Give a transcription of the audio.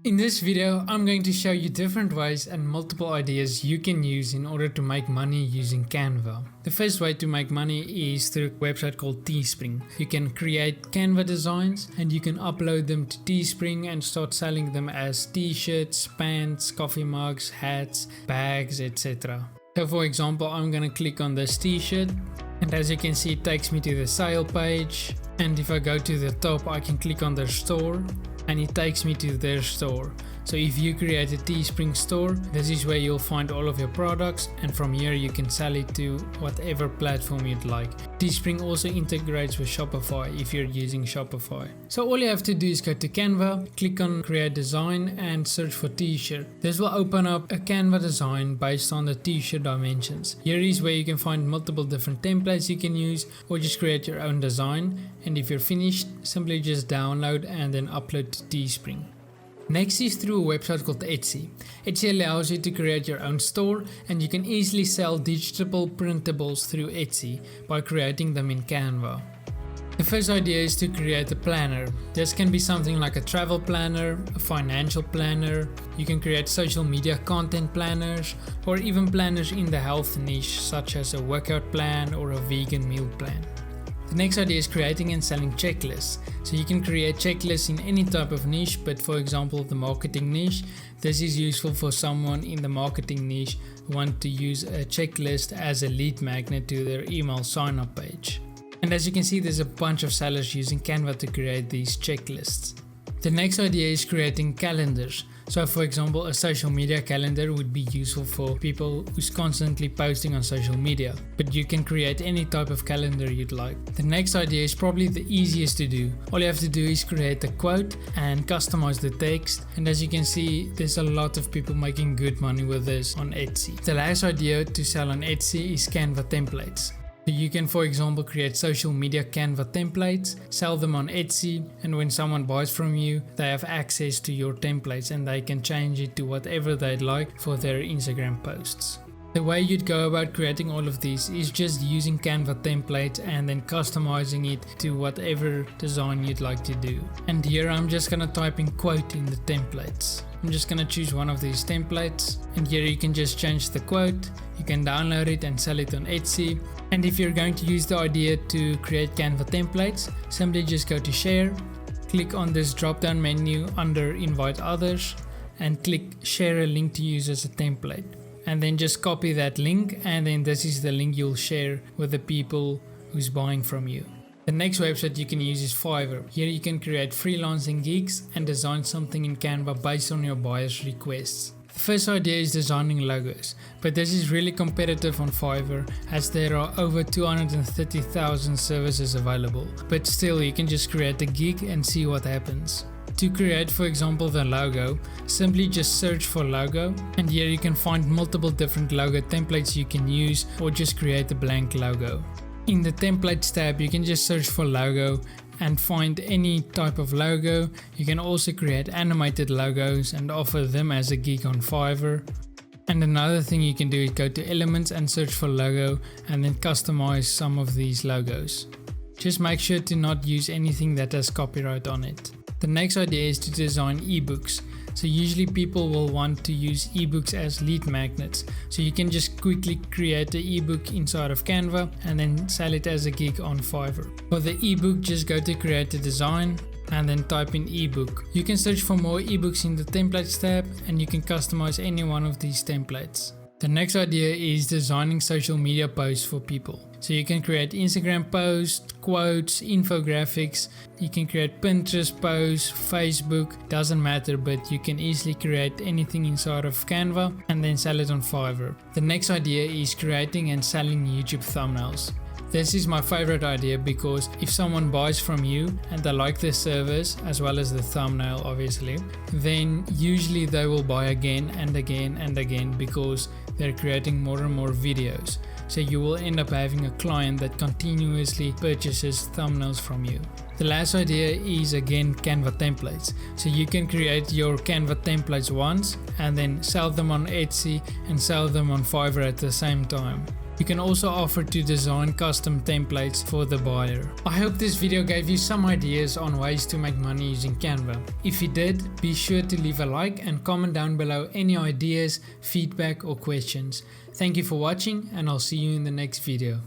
In this video, I'm going to show you different ways and multiple ideas you can use in order to make money using Canva. The first way to make money is through a website called Teespring. You can create Canva designs and you can upload them to Teespring and start selling them as t-shirts, pants, coffee mugs, hats, bags, etc. So for example, I'm going to click on this t-shirt, and as you can see, it takes me to the sale page. And if I go to the top, I can click on their store and it takes me to their store. So if you create a Teespring store, this is where you'll find all of your products, and from here you can sell it to whatever platform you'd like. Teespring also integrates with Shopify if you're using Shopify. So all you have to do is go to Canva, click on create design and search for t-shirt. This will open up a Canva design based on the t-shirt dimensions. Here is where you can find multiple different templates you can use, or just create your own design, and if you're finished, simply just download and then upload to Teespring. Next is through a website called Etsy. Etsy allows you to create your own store, and you can easily sell digital printables through Etsy by creating them in Canva. The first idea is to create a planner. This can be something like a travel planner, a financial planner. You can create social media content planners, or even planners in the health niche, such as a workout plan or a vegan meal plan. The next idea is creating and selling checklists. So you can create checklists in any type of niche, but for example the marketing niche, this is useful for someone in the marketing niche who want to use a checklist as a lead magnet to their email sign up page. And as you can see, there's a bunch of sellers using Canva to create these checklists. The next idea is creating calendars. So for example, a social media calendar would be useful for people who's constantly posting on social media, but you can create any type of calendar you'd like. The next idea is probably the easiest to do. All you have to do is create a quote and customize the text, and as you can see, there's a lot of people making good money with this on Etsy. The last idea to sell on Etsy is Canva templates. You can, for example, create social media Canva templates, sell them on Etsy, and when someone buys from you, they have access to your templates and they can change it to whatever they'd like for their Instagram posts. The way you'd go about creating all of these is just using Canva templates and then customizing it to whatever design you'd like to do. And here I'm just gonna type in quote in the templates. I'm just gonna choose one of these templates, and here you can just change the quote. You can download it and sell it on Etsy. And if you're going to use the idea to create Canva templates, simply just go to share, click on this drop down menu under invite others, and click share a link to use as a template. And then just copy that link, and then this is the link you'll share with the people who's buying from you. The next website you can use is Fiverr. Here you can create freelancing gigs and design something in Canva based on your buyer's requests. The first idea is designing logos, but this is really competitive on Fiverr as there are over 230,000 services available. But still, you can just create a gig and see what happens. To create, for example, the logo, simply just search for logo, and here you can find multiple different logo templates you can use, or just create a blank logo. In the templates tab, you can just search for logo and find any type of logo. You can also create animated logos and offer them as a gig on Fiverr. And another thing you can do is go to elements and search for logo and then customize some of these logos. Just make sure to not use anything that has copyright on it. The next idea is to design ebooks. So usually people will want to use ebooks as lead magnets. So you can just quickly create an ebook inside of Canva and then sell it as a gig on Fiverr. For the ebook, just go to create a design and then type in ebook. You can search for more ebooks in the templates tab, and you can customize any one of these templates. The next idea is designing social media posts for people. So you can create Instagram posts, quotes, infographics. You can create Pinterest posts, Facebook, doesn't matter, but you can easily create anything inside of Canva and then sell it on Fiverr. The next idea is creating and selling YouTube thumbnails. This is my favorite idea because if someone buys from you and they like the service as well as the thumbnail obviously, then usually they will buy again and again and again because they're creating more and more videos. So you will end up having a client that continuously purchases thumbnails from you. The last idea is again Canva templates. So you can create your Canva templates once and then sell them on Etsy and sell them on Fiverr at the same time. You can also offer to design custom templates for the buyer. I hope this video gave you some ideas on ways to make money using Canva. If you did, be sure to leave a like and comment down below any ideas, feedback or questions. Thank you for watching, and I'll see you in the next video.